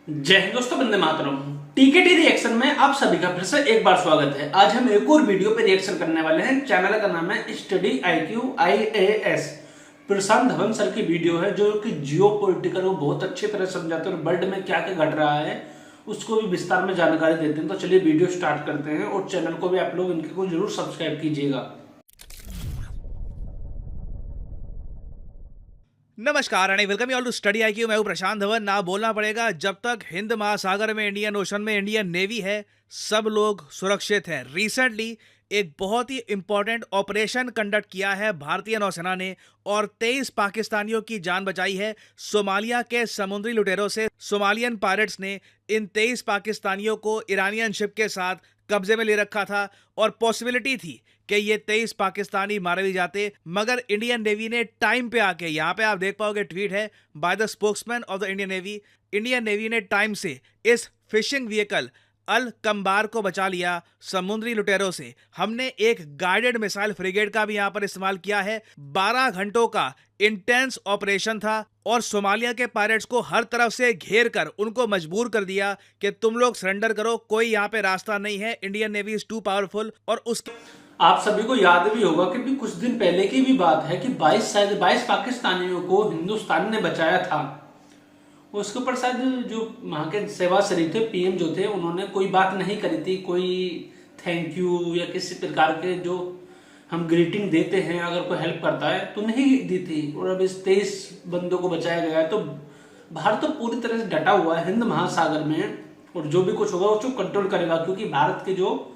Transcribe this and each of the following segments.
जय हिंद दोस्तों, वंदे मातरम। टीकेटी रिएक्शन में आप सभी का फिर से एक बार स्वागत है। आज हम एक और वीडियो पे रिएक्शन करने वाले हैं। चैनल का नाम है स्टडी IQ IAS। प्रशांत धवन सर की वीडियो है जो कि जियो पॉलिटिकल को बहुत अच्छी तरह समझाते हैं और वर्ल्ड में क्या क्या घट रहा है उसको भी विस्तार में जानकारी देते हैं। तो चलिए वीडियो स्टार्ट करते हैं और चैनल को भी आप लोग इनके को जरूर सब्सक्राइब कीजिएगा। नमस्कार and welcome you all to study IQ. मैं हूं प्रशांत धवन। ना बोलना पड़ेगा, जब तक हिंद महासागर में, इंडियन ओशन में इंडियन नेवी है, सब लोग सुरक्षित हैं। रिसेंटली एक बहुत ही इंपॉर्टेंट ऑपरेशन कंडक्ट किया है भारतीय नौसेना ने और 23 पाकिस्तानियों की जान बचाई है सोमालिया के समुद्री लुटेरों से। सोमालियन पायरेट्स ने इन 23 पाकिस्तानियों को ईरानियन शिप के साथ कब्जे में ले रखा था और पॉसिबिलिटी थी कि ये 23 पाकिस्तानी मारे भी जाते, मगर इंडियन नेवी ने टाइम पे आके, यहाँ पे आप देख पाओगे ट्वीट है by the spokesman of the Indian navy, Indian navy ने टाइम से इस फिशिंग व्हीकल अल कंबार को बचा लिया समुद्री लुटेरों से। हमने एक गाइडेड मिसाइल फ्रिगेट का भी यहाँ पर इस्तेमाल किया है। 12 घंटों का इंटेंस ऑपरेशन था और सोमालिया के पायरेट्स को हर तरफ से घेर कर उनको मजबूर कर दिया कि तुम लोग सरेंडर करो, कोई यहाँ पे रास्ता नहीं है, Indian navy is too powerful. और उसके आप सभी को याद भी होगा कि भी कुछ दिन पहले की भी बात है कि 22 पाकिस्तानियों को हिंदुस्तान ने बचाया था। उसके ऊपर शायद जो वहां के शहबाज शरीफ थे, PM जो थे, उन्होंने कोई बात नहीं करी थी, कोई थैंक यू या किसी प्रकार के जो हम ग्रीटिंग देते हैं अगर कोई हेल्प करता है तो नहीं दी थी। और अब इस 23 बंदों को बचाया गया है। तो भारत तो पूरी तरह से डटा हुआ है हिंद महासागर में और जो भी कुछ होगा उसको कंट्रोल करेगा, क्योंकि भारत के जो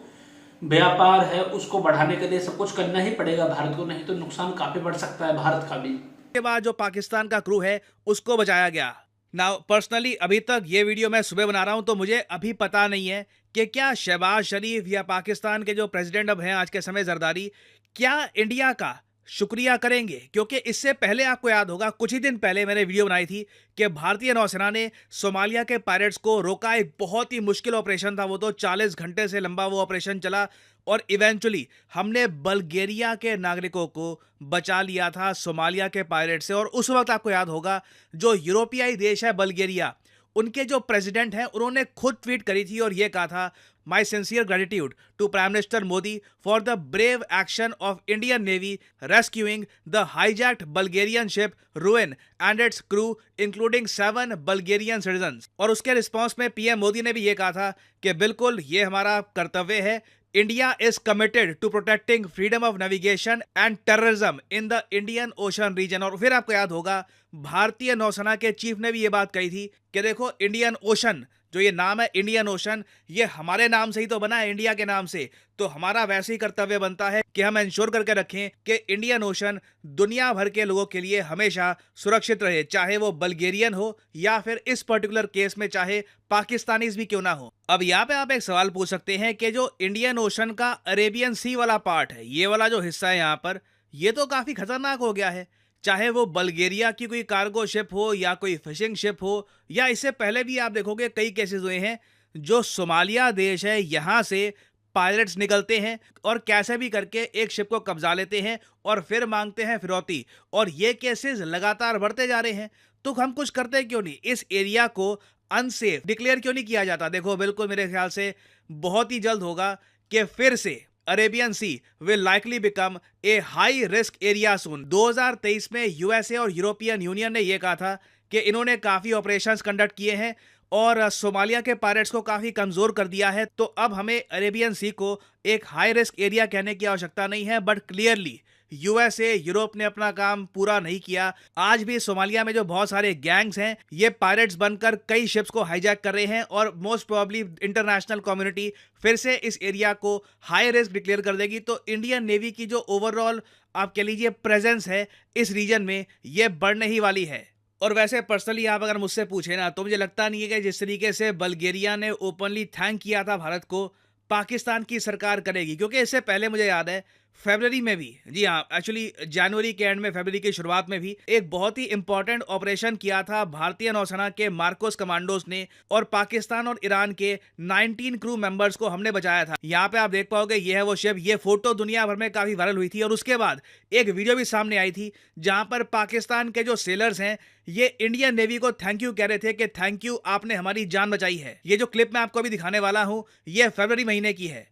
व्यापार है उसको बढ़ाने के लिए सब कुछ करना ही पड़ेगा भारत को, नहीं तो नुकसान काफी बढ़ सकता है भारत का भी। बाद जो पाकिस्तान का क्रू है उसको बचाया गया। नाउ पर्सनली अभी तक ये वीडियो मैं सुबह बना रहा हूं तो मुझे अभी पता नहीं है कि क्या शहबाज शरीफ या पाकिस्तान के जो प्रेसिडेंट अब हैं आज के समय जरदारी, क्या इंडिया का शुक्रिया करेंगे, क्योंकि इससे पहले आपको याद होगा कुछ ही दिन पहले मैंने वीडियो बनाई थी कि भारतीय नौसेना ने सोमालिया के पायरेट्स को रोका। एक बहुत ही मुश्किल ऑपरेशन था वो, तो 40 घंटे से लंबा वो ऑपरेशन चला और इवेंचुअली हमने बल्गेरिया के नागरिकों को बचा लिया था सोमालिया के पायरेट से। और उस वक्त आपको याद होगा जो यूरोपियाई देश है बल्गेरिया, उनके जो प्रेसिडेंट हैं उन्होंने खुद ट्वीट करी थी और ये कहा था, my sincere gratitude to prime minister Modi for the brave action of Indian navy rescuing the hijacked Bulgarian ship Ruen and its crew including 7 Bulgarian citizens. और उसके रिस्पॉन्स में PM मोदी ने भी ये कहा था कि बिल्कुल ये हमारा कर्तव्य है, India is committed to protecting freedom of navigation and terrorism in the Indian Ocean region। और फिर आपको याद होगा भारतीय नौसेना के चीफ ने भी ये बात कही थी कि देखो इंडियन ओशन, जो ये नाम है इंडियन ओशन, ये हमारे नाम से ही तो बना है, इंडिया के नाम से, तो हमारा वैसे ही कर्तव्य बनता है कि हम इंश्योर करके रखें कि इंडियन ओशन दुनिया भर के लोगों के लिए हमेशा सुरक्षित रहे, चाहे वो बल्गेरियन हो या फिर इस पर्टिकुलर केस में चाहे पाकिस्तानीज भी क्यों ना हो। अब यहाँ पे आप एक सवाल पूछ सकते हैं कि जो इंडियन ओशन का अरेबियन सी वाला पार्ट है, ये वाला जो हिस्सा है यहाँ पर, ये तो काफी खतरनाक हो गया है। चाहे वो बल्गेरिया की कोई कार्गो शिप हो या कोई फिशिंग शिप हो, या इससे पहले भी आप देखोगे कई केसेस हुए हैं जो सोमालिया देश है यहाँ से पायलट्स निकलते हैं और कैसे भी करके एक शिप को कब्जा लेते हैं और फिर मांगते हैं फिरौती, और ये केसेस लगातार बढ़ते जा रहे हैं। तो हम कुछ करते क्यों नहीं, इस एरिया को अनसेफ डिक्लेयर क्यों नहीं किया जाता? देखो बिल्कुल मेरे ख्याल से बहुत ही जल्द होगा कि फिर से Arabian Sea will likely become a high risk area soon. 2023 में USA और यूरोपियन यूनियन ने यह कहा था कि इन्होंने काफी ऑपरेशंस कंडक्ट किए हैं और सोमालिया के पायरेट्स को काफी कमजोर कर दिया है। तो अब हमें अरेबियन सी को एक हाई रिस्क एरिया कहने की आवश्यकता नहीं है, बट क्लियरली USA यूरोप ने अपना काम पूरा नहीं किया। आज भी सोमालिया में जो बहुत सारे गैंग्स हैं ये पायरेट्स बनकर कई शिप्स को हाईजैक कर रहे हैं और मोस्ट प्रोबेबली इंटरनेशनल कम्युनिटी फिर से इस एरिया को हाई रिस्क डिक्लेयर कर देगी। तो इंडियन नेवी की जो ओवरऑल आप कह लीजिए प्रेजेंस है इस रीजन में, ये बढ़ने ही वाली है। और वैसे पर्सनली आप अगर मुझसे पूछे ना, तो मुझे लगता नहीं है कि जिस तरीके से बल्गेरिया ने ओपनली थैंक किया था भारत को, पाकिस्तान की सरकार करेगी। क्योंकि इससे पहले मुझे याद है फरवरी में भी, जी हाँ, एक्चुअली जनवरी के एंड में, फरवरी की शुरुआत में भी एक बहुत ही इंपॉर्टेंट ऑपरेशन किया था भारतीय नौसेना के मार्कोस कमांडोज ने, और पाकिस्तान और ईरान के 19 क्रू मेंबर्स को हमने बचाया था। यहाँ पे आप देख पाओगे, ये है वो शिप। ये फोटो दुनिया भर में काफी वायरल हुई थी, और उसके बाद एक वीडियो भी सामने आई थी जहां पर पाकिस्तान के जो सेलर्स हैं ये इंडियन नेवी को थैंक यू कह रहे थे कि थैंक यू, आपने हमारी जान बचाई है। ये जो क्लिप मैं आपको अभी दिखाने वाला हूँ ये फरवरी महीने की है।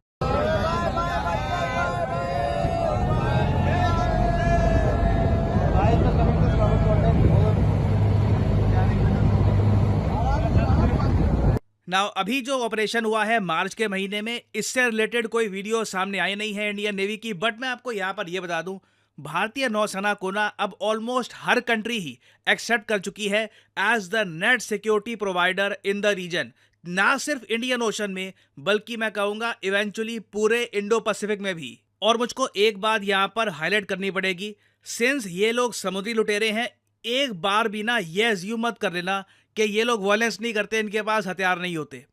नाउ अभी जो ऑपरेशन हुआ है मार्च के महीने में, इससे रिलेटेड कोई वीडियो सामने आई नहीं है इंडियन नेवी की, बट मैं आपको यहाँ पर ये बता दूं, भारतीय नौसेना को ना अब ऑलमोस्ट हर कंट्री ही एक्सेप्ट कर चुकी है as the net security provider in the region. ना सिर्फ इंडियन ओशन में, बल्कि मैं कहूंगा इवेंचुअली पूरे इंडो पैसिफिक में भी। और मुझको एक बात यहाँ पर हाईलाइट करनी पड़ेगी, सिंस ये लोग समुद्री लुटेरे हैं, एक बार भी ना ये अज्यूम मत कर लेना कि ये लोग वायलेंस नहीं करते, इनके पास हथियार नहीं होते।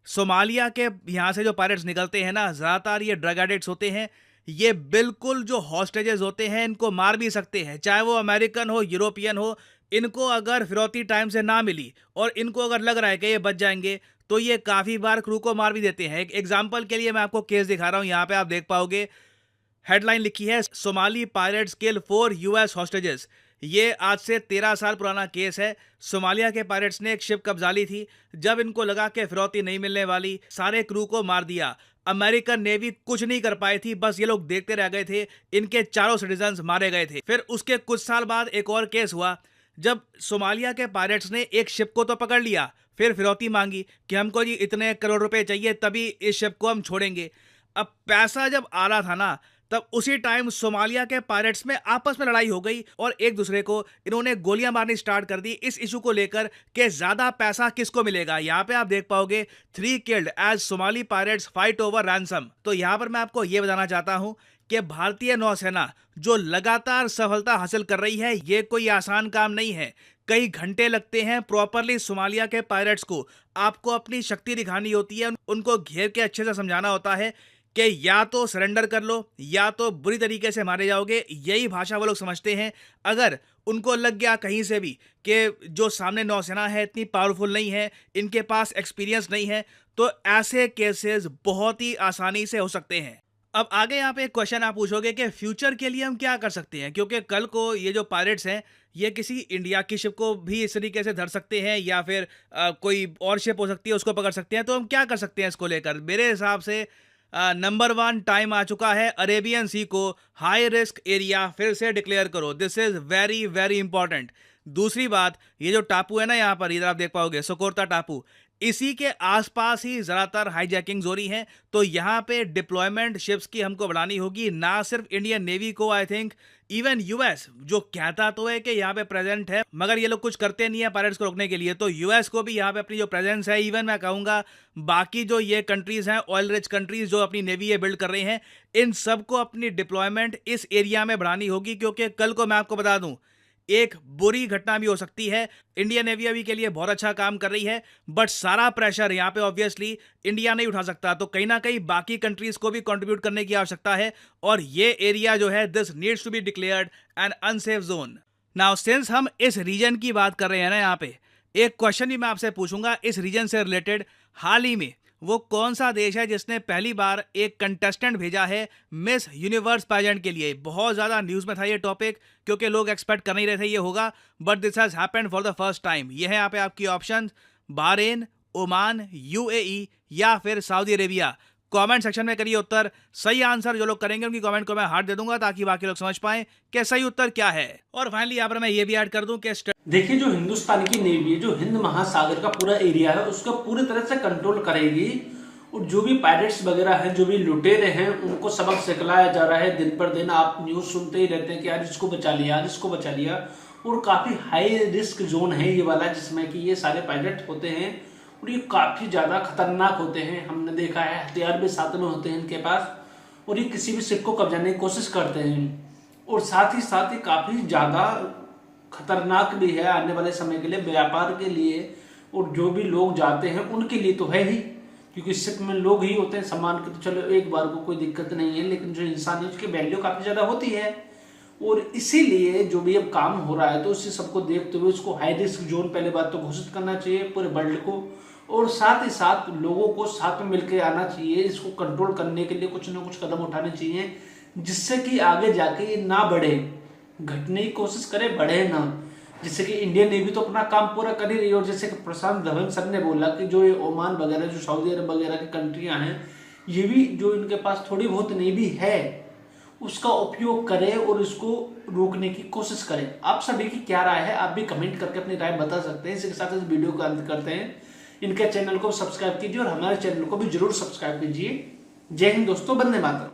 सोमालिया के यहाँ से जो पायरेट्स निकलते हैं ना, ज़्यादातर ये ड्रग एडिक्ट्स होते हैं। ये बिल्कुल जो हॉस्टेजेस होते हैं इनको मार भी सकते हैं, चाहे वो अमेरिकन हो, यूरोपियन हो। इनको अगर फिरौती टाइम से ना मिली और इनको अगर लग रहा है कि ये बच जाएंगे, तो ये काफ़ी बार क्रू को मार भी देते हैं। एक एग्जाम्पल के लिए मैं आपको केस दिखा रहा हूँ, यहाँ पे आप देख पाओगे हेडलाइन लिखी है, सोमाली पायरेट्स किल 4 यूएस हॉस्टेजेस। ये आज से 13 साल पुराना केस है। सोमालिया के पायरेट्स ने एक शिप कब्जा ली थी। जब इनको लगा कि फिरौती नहीं मिलने वाली, सारे क्रू को मार दिया। अमेरिकन नेवी कुछ नहीं कर पाई थी, बस ये लोग देखते रह गए थे। इनके चारों सिटीजन्स मारे गए थे। फिर उसके कुछ साल बाद एक और केस हुआ, जब सोमालिया के पायरेट्स ने एक शिप को तो पकड़ लिया, फिर फिरौती मांगी कि हमको जी इतने करोड़ रुपए चाहिए, तभी इस शिप को हम छोड़ेंगे। अब पैसा जब आ रहा था ना, तब उसी टाइम सोमालिया के पायरेट्स में आपस में लड़ाई हो गई और एक दूसरे को इन्होंने गोलियां मारनी स्टार्ट कर दी इस इशू को लेकर कि ज्यादा पैसा किसको मिलेगा। यहाँ पे आप देख पाओगे 3 killed as Somali pirates fight over ransom. तो यहाँ पर मैं आपको ये बताना चाहता हूँ कि भारतीय नौसेना जो लगातार सफलता हासिल कर रही है, ये कोई आसान काम नहीं है। कई घंटे लगते हैं प्रॉपरली सोमालिया के पायरेट्स को। आपको अपनी शक्ति दिखानी होती है, उनको घेर के अच्छे से समझाना होता है कि या तो सरेंडर कर लो या तो बुरी तरीके से मारे जाओगे। यही भाषा वो लोग समझते हैं। अगर उनको लग गया कहीं से भी कि जो सामने नौसेना है इतनी पावरफुल नहीं है, इनके पास एक्सपीरियंस नहीं है, तो ऐसे केसेस बहुत ही आसानी से हो सकते हैं। अब आगे यहाँ पे एक क्वेश्चन आप पूछोगे कि फ्यूचर के लिए हम क्या कर सकते हैं, क्योंकि कल को ये जो पायरेट्स हैं ये किसी इंडिया की शिप को भी इस तरीके से धर सकते हैं, या फिर कोई और शिप हो सकती है उसको पकड़ सकते हैं। तो हम क्या कर सकते हैं इसको लेकर? मेरे हिसाब से नंबर 1 टाइम आ चुका है, अरेबियन सी को हाई रिस्क एरिया फिर से डिक्लेयर करो। This is very very important. दूसरी बात, ये जो टापू है ना, यहाँ पर इधर आप देख पाओगे सोकोर्ता टापू, इसी के आसपास ही ज़्यादातर हाईजैकिंग हो रही हैं। तो यहाँ पे डिप्लॉयमेंट शिप्स की हमको बढ़ानी होगी, ना सिर्फ इंडियन नेवी को, आई थिंक इवन यूएस जो कहता तो है कि यहाँ पे प्रेजेंट है, मगर ये लोग कुछ करते नहीं है पायरेट्स को रोकने के लिए। तो यूएस को भी यहाँ पे अपनी जो प्रेजेंस है, इवन मैं कहूँगा बाकी जो ये कंट्रीज हैं, ऑयल रिच कंट्रीज जो अपनी नेवी ये बिल्ड कर रही हैं, इन सबको अपनी डिप्लॉयमेंट इस एरिया में बढ़ानी होगी। क्योंकि कल को मैं आपको बता दूं, एक बुरी घटना भी हो सकती है। इंडियन नेवी अभी के लिए बहुत अच्छा काम कर रही है, बट सारा प्रेशर यहाँ पे ऑब्वियसली इंडिया नहीं उठा सकता। तो कहीं ना कहीं बाकी कंट्रीज को भी कंट्रीब्यूट करने की आवश्यकता है, और ये एरिया जो है this needs to be declared an unsafe zone. Now since हम इस रीजन की बात कर रहे हैं ना, यहाँ पे एक क्वेश्चन भी मैं आपसे पूछूंगा इस रीजन से रिलेटेड। हाल ही में वो कौन सा देश है जिसने पहली बार एक कंटेस्टेंट भेजा है मिस यूनिवर्स पैजेंट के लिए? बहुत ज़्यादा न्यूज़ में था ये टॉपिक, क्योंकि लोग एक्सपेक्ट कर नहीं रहे थे ये होगा, but this has happened for the first time. ये है यहाँ पे आपकी ऑप्शन, बहरीन, ओमान, यूएई या फिर सऊदी अरेबिया। कमेंट सेक्शन में करिए उत्तर। सही आंसर जो लोग करेंगे उनकी कमेंट को मैं हार्ट दे दूंगा, ताकि बाकी लोग समझ पाएं कि सही उत्तर क्या है। और फाइनली यहाँ पर मैं ये भी ऐड कर दूं कि देखिए, जो हिंदुस्तान की नेवी है, जो हिंद महासागर का पूरा एरिया है, उसको पूरी तरह से कंट्रोल करेगी। और जो भी पायरेट्स वगैरह हैं, जो भी लुटेरे हैं, उनको सबक सिखलाया जा रहा है। दिन पर दिन आप न्यूज सुनते ही रहते हैं कि आज इसको बचा लिया, आज इसको बचा लिया। और काफी हाई रिस्क जोन है ये वाला, जिसमें कि ये सारे पायलट होते हैं और ये काफी ज्यादा खतरनाक होते हैं। हमने देखा है हथियार भी साथ में होते हैं इनके पास, और ये किसी भी शिप को कब्जाने की कोशिश करते हैं। और साथ ही काफी ज्यादा खतरनाक भी है आने वाले समय के लिए, व्यापार के लिए, और जो भी लोग जाते हैं उनके लिए तो है ही। क्योंकि शिप में लोग ही होते हैं, सामान के तो चलो एक बार को कोई दिक्कत नहीं है, लेकिन जो इंसान है उसकी वैल्यू काफी ज्यादा होती है। और इसीलिए जो भी अब काम हो रहा है तो उसी सबको देखते हुए उसको हाई रिस्क जोन पहले बात तो घोषित करना चाहिए पूरे वर्ल्ड को, और साथ ही साथ लोगों को साथ में मिलकर आना चाहिए। इसको कंट्रोल करने के लिए कुछ ना कुछ कदम उठाने चाहिए, जिससे कि आगे जाके ये ना बढ़े, घटने की कोशिश करे, बढ़े ना। जैसे कि इंडियन नेवी तो अपना काम पूरा कर ही रही है, और जैसे कि प्रशांत धवन सर ने बोला कि जो ये ओमान वगैरह, जो सऊदी अरब वगैरह की कंट्रियां हैं, ये भी जो इनके पास थोड़ी बहुत नेवी है उसका उपयोग करें और इसको रोकने की कोशिश करें। आप सभी की क्या राय है, आप भी कमेंट करके अपनी राय बता सकते हैं। इसी के साथ इस वीडियो को अंत करते हैं। इनके चैनल को सब्सक्राइब कीजिए और हमारे चैनल को भी जरूर सब्सक्राइब कीजिए। जय हिंद दोस्तों, वंदे मातरम।